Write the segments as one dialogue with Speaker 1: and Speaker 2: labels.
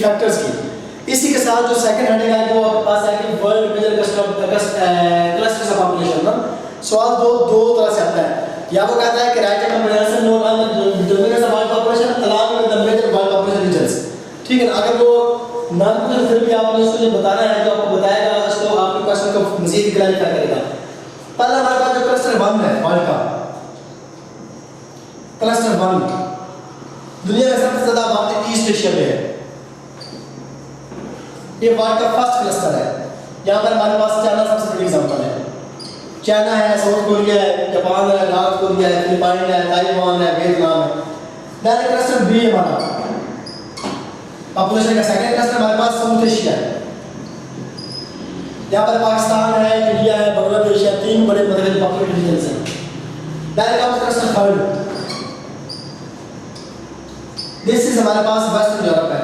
Speaker 1: Factors की। इसी के साथ जो सेकंड हेडिंग है वो आपके पास है कि world major clusters of population ना। सवाल दो तरह से आता है, या वो कहता है कि right comparison no on the dominance of world population along with the major world population regions. ठीक है ना, अगर वो नाम पूछे फिर भी आपने उसको जो बताना है जो आपको बताएगा उसको आपके क्वेश्चन को मजीद क्लैरिफाई करेगा। पहला हमारे पास जो क्लस्टर 1 है वर्ल्ड का, क्लस्टर 1 दुनिया में सबसे ज्यादा आबादी ईस्ट एशिया में है। ये वर्ल्ड का फर्स्ट क्लस्टर है। यहाँ पर हमारे पास चाइना सबसे बड़ी एग्जांपल है। चाइना है, साउथ कोरिया है, जापान है, नॉर्थ कोरिया है, फिलीपाइन है, ताइवान है, वियतनाम है। देन क्लस्टर बी हमारा पॉपुलेशन का सेकंड क्लस्टर हमारे पास साउथ एशिया है। यहाँ पर पाकिस्तान है, इंडिया है, बांग्लादेश है, 3 बड़े बड़े पॉपुलेटेड रीजन्स हैं। Then comes cluster third, this is हमारे पास वेस्टर्न यूरोप है।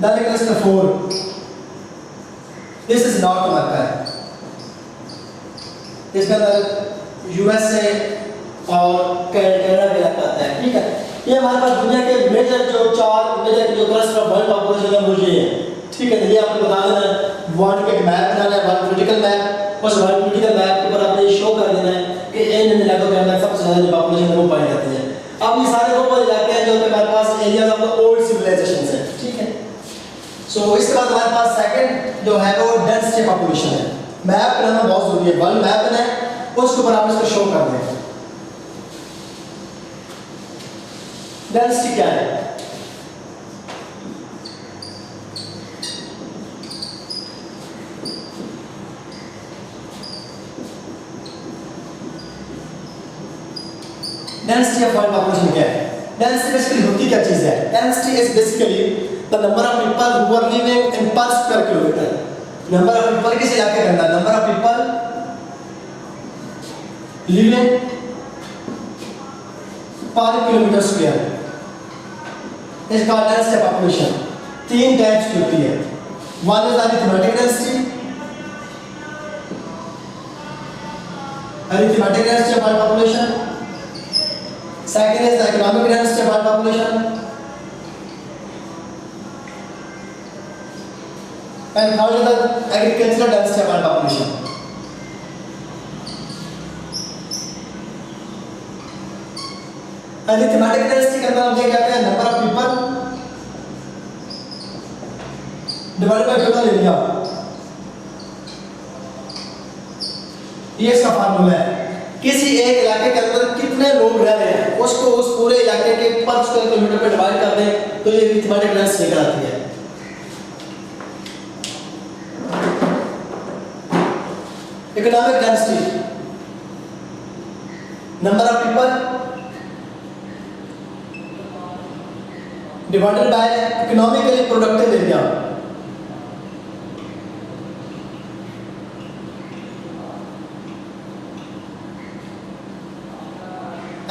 Speaker 1: Then cluster 4, this is North America है। इसके अंदर यूएसए और कनाडा भी आता है। ठीक है, ये हमारे पास दुनिया के मेजर जो 4 मेजर जो क्लस्टर ऑफ वर्ल्ड पॉपुलेशन है वो ये है। ठीक है, तो ये आपको बता देना है। वर्ल्ड के मैप बनाना है, वर्ल्ड पॉलिटिकल मैप, उस वर्ल्ड पॉलिटिकल मैप के ऊपर आपने शो कर देना है कि इन इलाकों के अंदर सबसे ज्यादा जो पॉपुलेशन है वो पाई जाती है। अब ये सारे वो इलाके हैं जो हमारे पास areas of the old civilisations है। ठीक है, सो इसके बाद हमारे पास सेकंड जो है वो डेंसिटी पॉपुलेशन है। मैप बनाना बहुत जरूरी है, वर्ल्ड मैप बनाए उसके ऊपर आप इसको शो कर दें। डेंसिटी क्या है? डेंसिटी ऑफ वर्ल्ड पॉपुलेशन क्या है? डेंसिटी बेसिकली होती क्या चीज है? Density is basically the number of people who are living in per square kilometre. Number of people किस इलाके के अंदर, number of people living per kilometre square is called density of population. 3 types की होती है। One is arithmetic density, arithmetic density of world population. Second is the economic density of world population, and third is the agricultural density of world population. Arithmetic density के अंदर हम ये कहते हैं number of people divided by total area. ये इसका formula है। किसी एक इलाके के अंदर कितने लोग रह रहे हैं उसको उस पूरे इलाके के पर स्क्वायर किलोमीटर पे डिवाइड कर दें तो ये अरिथमेटिक डेंसिटी निकल आती है। Economic density, number of people divided by economically productive area.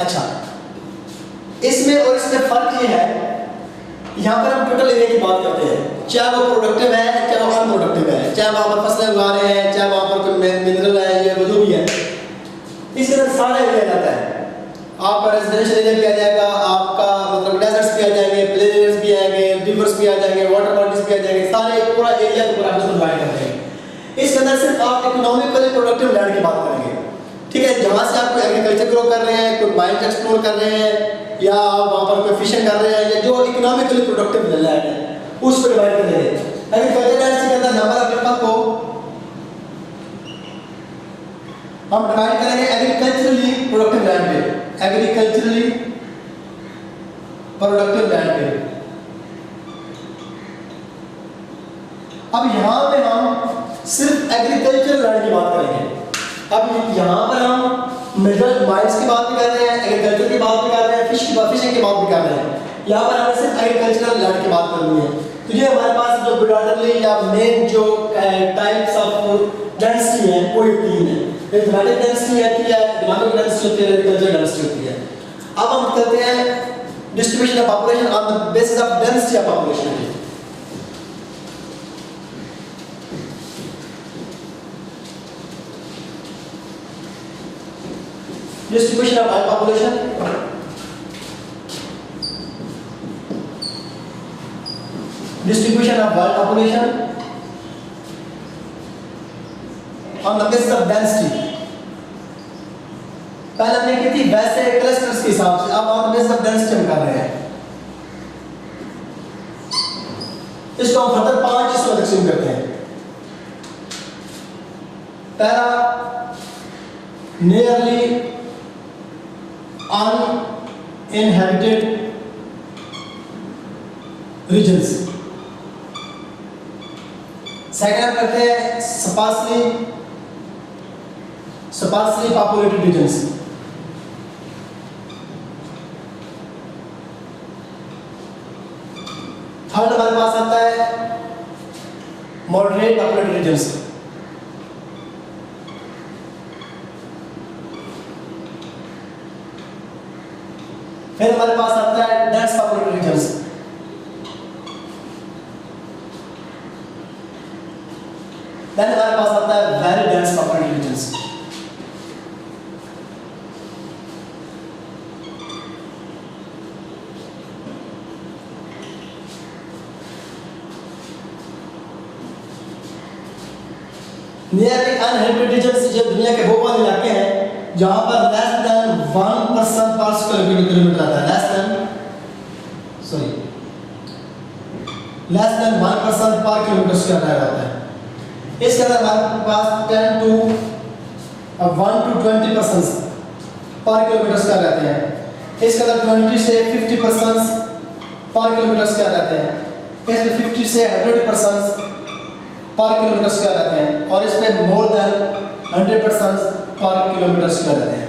Speaker 1: अच्छा, इसमें और इसमें फर्क ये है, यहाँ पर हम टोटल एरिया की बात करते हैं, चाहे वो प्रोडक्टिव है चाहे वो अनप्रोडक्टिव है, चाहे वहाँ पर फसलें उगा रहे हैं चाहे वहाँ पर कोई मिनरल है या जो भी है, इस तरह सारा एरिया जाता है। आपका रेजिडेंशियल एरिया भी आ जाएगा, आपका मतलब डेजर्ट्स भी आ जाएंगे, प्लेन एरियाज भी आएंगे, रिवर्स भी आ जाएंगे, वाटर बॉडीज भी आ जाएंगे, सारे पूरा एरिया को पूरा हम डिवाइड करते हैं। इसके अंदर सिर्फ आप इकोनॉमिकली प्रोडक्टिव लैंड की बात करेंगे। ठीक है, जहाँ से आप कोई एग्रीकल्चर ग्रो कर रहे हैं, कोई माइंस एक्सप्लोर कर रहे हैं या वहाँ पर कोई फिशिंग कर रहे हैं या जो इकोनॉमिकली प्रोडक्टिव लैंड है उस पर डिवाइड करेंगे। एग्रीकल्चर डेंसिटी के अंदर नंबर ऑफ पीपल को हम डिवाइड करेंगे एग्रीकल्चरली प्रोडक्टिव लैंड पे, एग्रीकल्चरली प्रोडक्टिव लैंड पे। अब यहाँ पे हम सिर्फ एग्रीकल्चर लैंड की बात करेंगे। अब यहाँ पर हम मेजर माइंस की बात भी कर रहे हैं, एग्रीकल्चर की बात भी कर रहे हैं, फिशिंग की बात भी कर रहे हैं। यहाँ पर हमें सिर्फ एग्रीकल्चरल लैंड की बात करनी है। तो ये हमारे पास जो ब्रॉडरली या मेन जो टाइप्स ऑफ डेंसिटी है वो 3 है। अरिथमेटिक डेंसिटी होती है, इकोनॉमिक डेंसिटी होती है, एग्रीकल्चरल डेंसिटी होती है। अब हम करते हैं distribution of population on the basis of density of population. Distribution of population distribution of world population on the basis of density. पहले हमने की थी वैसे क्लस्टर्स के हिसाब से, अब on the basis of density हम कर रहे हैं। इसको हम फर्दर 5 हिस्सों में तकसीम करते हैं। पहला nearly uninhabited regions, सेकंड करते हैं sparsely populated regions, थर्ड हमारे पास आता है moderate populated regions, फिर हमारे पास आता है dense populated regions, then हमारे पास आता है very dense populated regions। Nearly uninhabited regions जो दुनिया के वो वाले इलाके हैं जहां पर लेस देन 1% पर स्क्वायर किलोमीटर आता है, लेस देन 1% पर किलोमीटर स्क्वायर आता है। इसके अंदर हमारे पास 1 to 20% पर किलोमीटर स्क्वायर रहते हैं। इसके अंदर 20 से 50% पर किलोमीटर स्क्वायर रहते हैं। इसमें 50 से 100% पर किलोमीटर स्क्वायर रहते हैं और इसमें मोर देन 100% पर किलोमीटर स्क्वायर रहते हैं।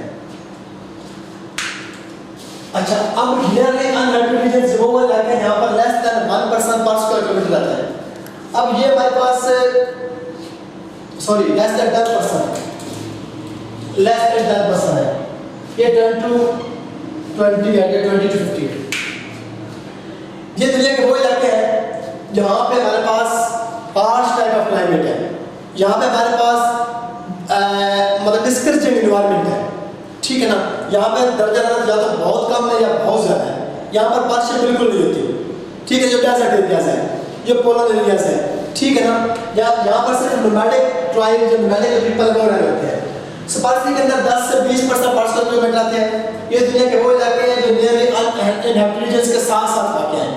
Speaker 1: अच्छा, अब नियरली अनहेबिटेड रीजन्स वो इलाके हैं जहां पर लेस देन 1% पर स्क्वायर किलोमीटर रहता है। अब ये हमारे पास लेस देन 10% है, ये 10 to 20 है, ये 20 to 50। ये दुनिया के वो इलाके हैं जहां पे हमारे पास हार्श टाइप ऑफ क्लाइमेट है, यहाँ पे हमारे पास मतलब डिस्करेजिंग एनवायरनमेंट है, ठीक है ना। यहाँ पे दर्जा या तो बहुत कम है या बहुत ज़्यादा है। यहाँ पर बारिश बिल्कुल नहीं होती, ठीक है। जो डेजर्ट एरियाज है, जो पोलर एरियाज है, ठीक है ना। यहाँ पर सिर्फ नोमैडिक ट्राइब, जो नोमैडिक पीपल वो रह होते हैं। स्पार्सी के अंदर 10 से 20% पर स्क्वायर किलोमीटर आते हैं। ये दुनिया के वो इलाके हैं जो नियरली अनइनहैबिटेड रीजन्स के साथ वाक़ हैं,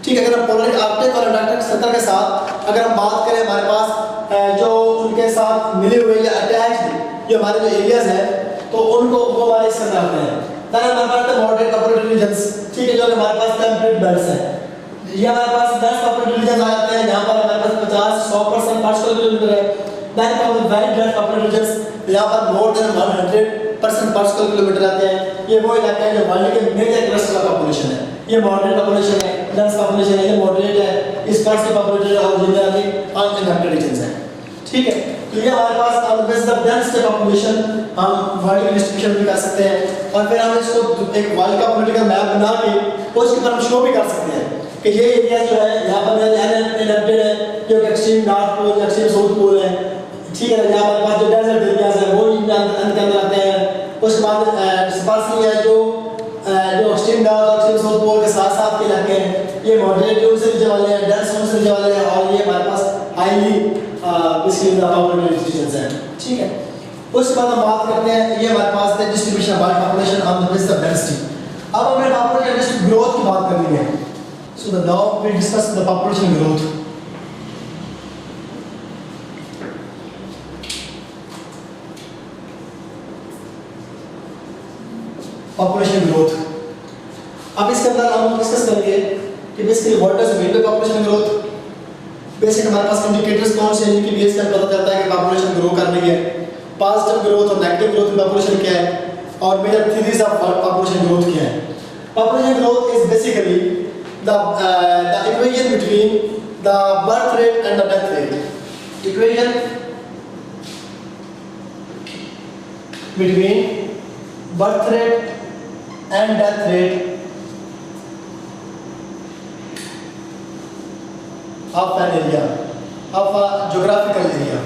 Speaker 1: ठीक है। अगर पोलर आर्कटिक और अंटार्कटिक सतह के साथ अगर हम बात करें, हमारे पास जो उनके साथ मिले हुए या अटैच्ड जो हमारे जो एरियाज हैं, तो उनको वो हमारे इसके अंदर आते हैं। then हमारे पास मॉडरेट पॉपुलेटेड रीजन्स, ठीक है, जो हमारे पास टेम्परेट बेल्ट्स हैं। ये हमारे पास 10 पॉपुलेटेड रीजन्स आ जाते हैं, जहाँ पर हमारे पास 50-100% पर स्क्वायर किलोमीटर है। then very dense populated regions, यहाँ पर मोर देन 100% पर स्क्वायर किलोमीटर आते हैं। ये वो इलाके हैं जो वर्ल्ड के मेजर क्लस्टर का पॉपुलेशन है। ये मॉडरेट पॉपुलेशन है, डेंस पॉपुलेशन है, ये मॉडरेट है, इस पार्ट से पॉपुलेटेड और जनरली अनइनहैबिटेड रीजन्स हैं, ठीक है। तो ये हमारे pass on the basis of dense population हम वर्ल्ड की डिस्ट्रीब्यूशन भी कर सकते हैं और फिर हम इसको एक वर्ल्ड का पॉलिटिकल मैप बना के उसके ऊपर हम शो भी कर सकते हैं कि ये एरिया जो है यहाँ पर अनइनहैबिटेड है, जो extreme north pole, extreme south pole है, ठीक है। यहाँ हमारे पास जो डेजर्ट एरियाज है वो इनके अंदर आते हैं। उसके बाद स्पार्सी है जो एक्सट्रीम नॉर्थ और एक्सट्रीम साउथ पोल के साथ साथ के इलाके हैं, ये मॉडरेट जो से नीचे वाले हैं, डेंस से नीचे वाले हैं, और ये हमारे पास हाईली बेसिकली पॉपुलेटेड रीजन्स हैं, ठीक है। उसके बाद हम बात करते हैं, ये हमारे पास है distribution of world population on the basis of density. अब हमें पॉपुलेशन ग्रोथ की बात करनी है। So now we discuss the population growth. Population growth, अब इसके अंदर हम डिस्कस करेंगे कि basically what does mean by population growth. Basic हमारे पास इंडिकेटर्स कौन से हैं जिनकी बेस पर पता चलता है कि पॉपुलेशन ग्रो कर रही है, पॉजिटिव ग्रोथ और नेगेटिव ग्रोथ में पॉपुलेशन क्या है, और major theories of population growth क्या है। Population growth is basically the equation between the birth rate and the death rate. Equation between birth rate and death rate of an area, of a geographical area.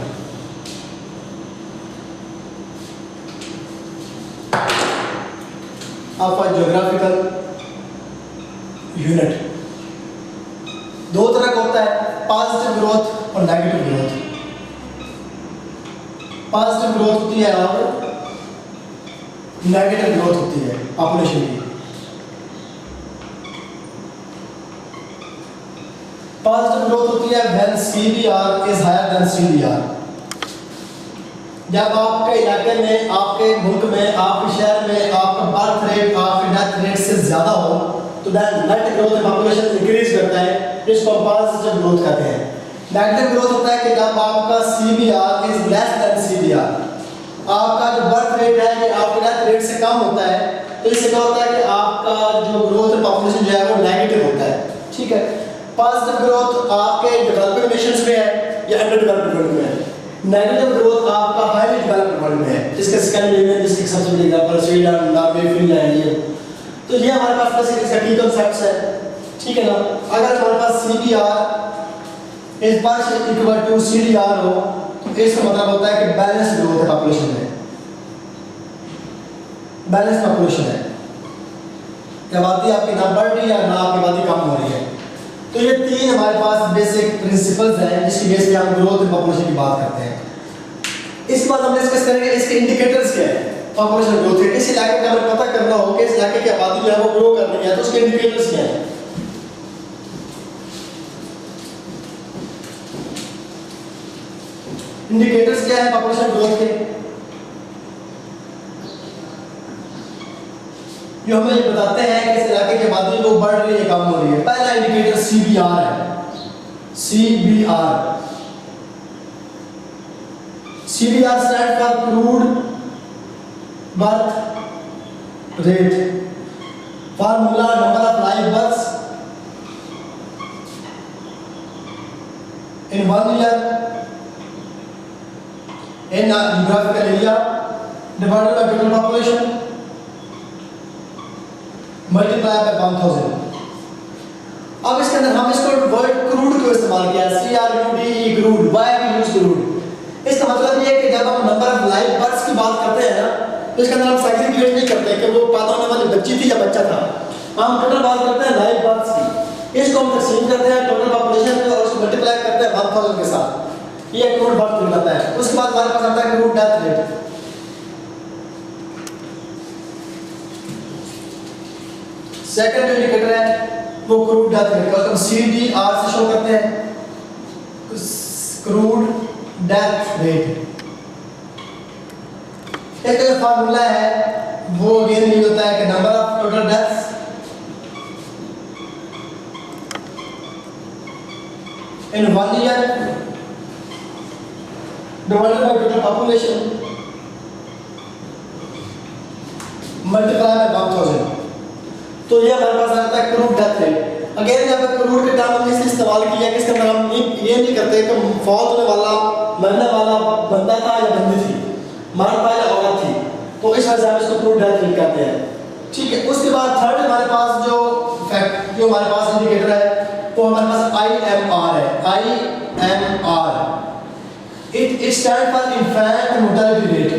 Speaker 1: Of a geographical unit. दो तरह का होता है, positive growth और negative growth. Positive growth होती है और negative growth होती है पॉपुलेशन की। पॉजिटिव ग्रोथ होती है when CBR is higher than CDR। जब आपके इलाके में, आपके मुल्क में, आपके शहर में आपका बर्थ रेट आपके डेथ रेट से ज्यादा हो तो नेट ग्रोथ पॉपुलेशन इंक्रीज करता है, इसको पॉजिटिव ग्रोथ कहते हैं। नेगेटिव ग्रोथ होता है कि जब आपका CBR is less than CDR, आपका जो बर्थ रेट है ये आपके डेथ रेट से कम होता है, तो इससे क्या होता है कि आपका जो ग्रोथ पॉपुलेशन जो है वो नेगेटिव होता है। ठीक है, पॉजिटिव ग्रोथ आपके डेवलपिंग नेशंस में है या अंडर डेवलप्ड वर्ल्ड में है। नेगेटिव ग्रोथ आपका हाईली डेवलप्ड वर्ल्ड में है, जिसका स्कैंडिनेवियन, जिसकी सबसे बड़ी एग्जांपल स्वीडन, नॉर्वे, फिनलैंड ये। तो ये हमारे पास बेसिक इसका की कांसेप्ट्स है। ठीक है ना, अगर हमारे पास CBR is partial equal to CDR हो तो इसका मतलब होता है कि बैलेंस ग्रोथ है पॉपुलेशन में, बैलेंस पॉपुलेशन है, आबादी आपकी ना बढ़ रही है ना आपकी आबादी कम हो रही है। तो ये तीन हमारे पास बेसिक प्रिंसिपल्स हैं जिसकी बेस पे हम ग्रोथ एंड पॉपुलेशन की बात करते हैं। इसके बाद हम डिस्कस करेंगे इसके इंडिकेटर्स क्या है पॉपुलेशन ग्रोथ के। इस इलाके का हमें पता करना हो कि इस इलाके की आबादी जो है वो ग्रो कर रही है, तो उसके इंडिकेटर्स क्या है। इंडिकेटर्स क्या है पॉपुलेशन ग्रोथ के, जो हमें ये बताते हैं कि इस इलाके की आबादी वो बढ़ रही है कम हो रही है। पहला इंडिकेटर CBR है। CBR stand for crude birth rate, formula number of live births in 1 year in a geographical area divided by total population multiply by 1000। अब इसके अंदर हम इसको वर्ड क्रूड को इस्तेमाल किया, CRUDE crude, why we use crude. इसका मतलब ये है कि जब हम नंबर ऑफ लाइव बर्थ्स की बात करते हैं ना, तो इसके अंदर हम सेग्रीगेट नहीं करते कि वो पैदा होने वाली बच्ची थी या बच्चा था, हम टोटल बात करते हैं लाइव बर्थ्स की। इसको हम तकसीम करते हैं टोटल पॉपुलेशन में और उसको मल्टीप्लाई करते हैं 1000 के साथ, ये क्रूड बर्थ रेट आता है। उसके बाद हमारे पास आता है crude death rate. Second indicator है वो क्रूड डेथ रेट, उसको हम CDR से शो करते हैं, क्रूड डेथ रेट। एक जो फार्मूला है वो अगेन ये होता है कि number of total deaths in 1 year divided by total population multiply by 1000। तो ये हमारे पास आता है क्रूड डेथ रेट। अगेन यहाँ पे क्रूड के टर्म हमने इसलिए इस्तेमाल किया कि इसके अंदर हम ये नहीं करते कि फौत होने वाला मरने वाला बंदा था या बंदी थी, मरता या औरत थी, तो इस वजह से हम इसको क्रूड डेथ रेट कहते हैं। ठीक है, उसके बाद थर्ड हमारे पास जो हमारे पास इंडिकेटर है वो हमारे पास IMR है। IMR it stands for infant mortality rate।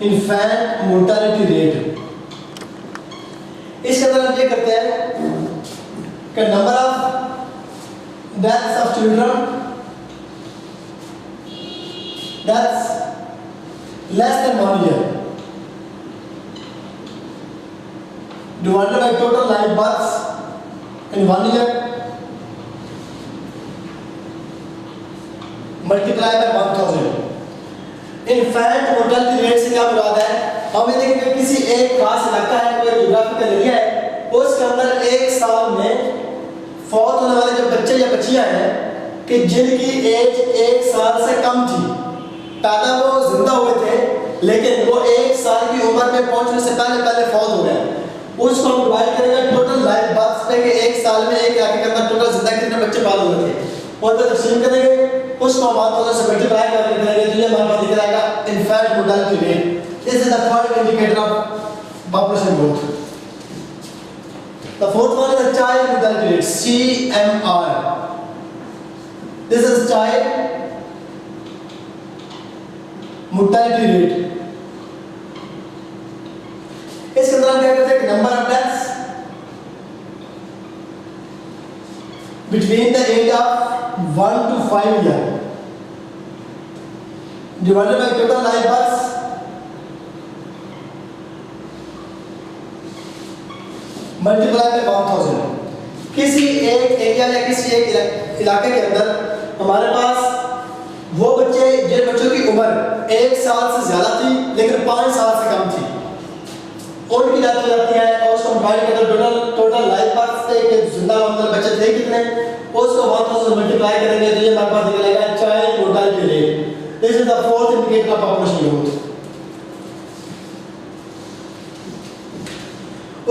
Speaker 1: infant mortality rate इसके अंदर हम ये करते हैं कि number of deaths of children, deaths less than 1 year divided by total live births in 1 year multiply by 1000। Infant mortality rate से क्या मुराद है, हम ये देखेंगे किसी एक खास इलाका है, कोई ज्योग्राफिकल एरिया है, उसके अंदर एक साल में फौत होने वाले जो बच्चे या बच्चियां हैं कि जिनकी एज 1 साल से कम थी, पैदा वो जिंदा हुए थे लेकिन वो 1 साल की उम्र में पहुंचने से पहले फौत हो गए, उसको हम डिवाइड करेंगे टोटल लाइफ बर्थ्स पे कि 1 साल में एक इलाके के अंदर टोटल जिंदा कितने बच्चे पैदा हुए थे, और पे तकसीम करेंगे, उसको हम 1000 से मल्टीप्लाई करके करेंगे तो ये हमारे पास दिख जाएगा infant mortality rate. This is the third indicator of population growth. The fourth one is the child mortality rate, CMR। This is child mortality rate. इसके अंदर हम क्या करते हैं, number of deaths between the age of 1 to 5 year divided by total live births multiply by 1000। किसी एक area या किसी एक इलाके के अंदर हमारे पास वो बच्चे जिन बच्चों की उम्र 1 साल से ज्यादा थी लेकिन 5 साल से कम थी, उनकी डेथ हो जाती है और उसको कंबाइन करके टोटल लाइफ बर्थ से कि जिंदा मतलब बच्चे थे कितने, उसको 1000 मल्टीप्लाई करेंगे तो ये हमारे पास निकलेगा child mortality rate. This is the fourth indicator of population growth.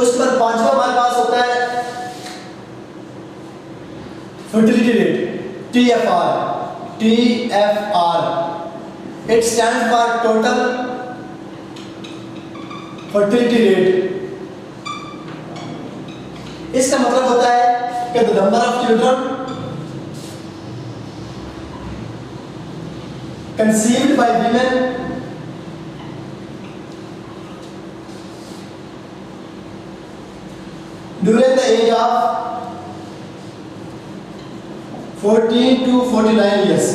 Speaker 1: उस पर पांचवा हमारे पास होता है fertility rate, TFR। It stand for total fertility rate. इसका मतलब होता है कि the number of children conceived by women during the age of 14 to 49 years।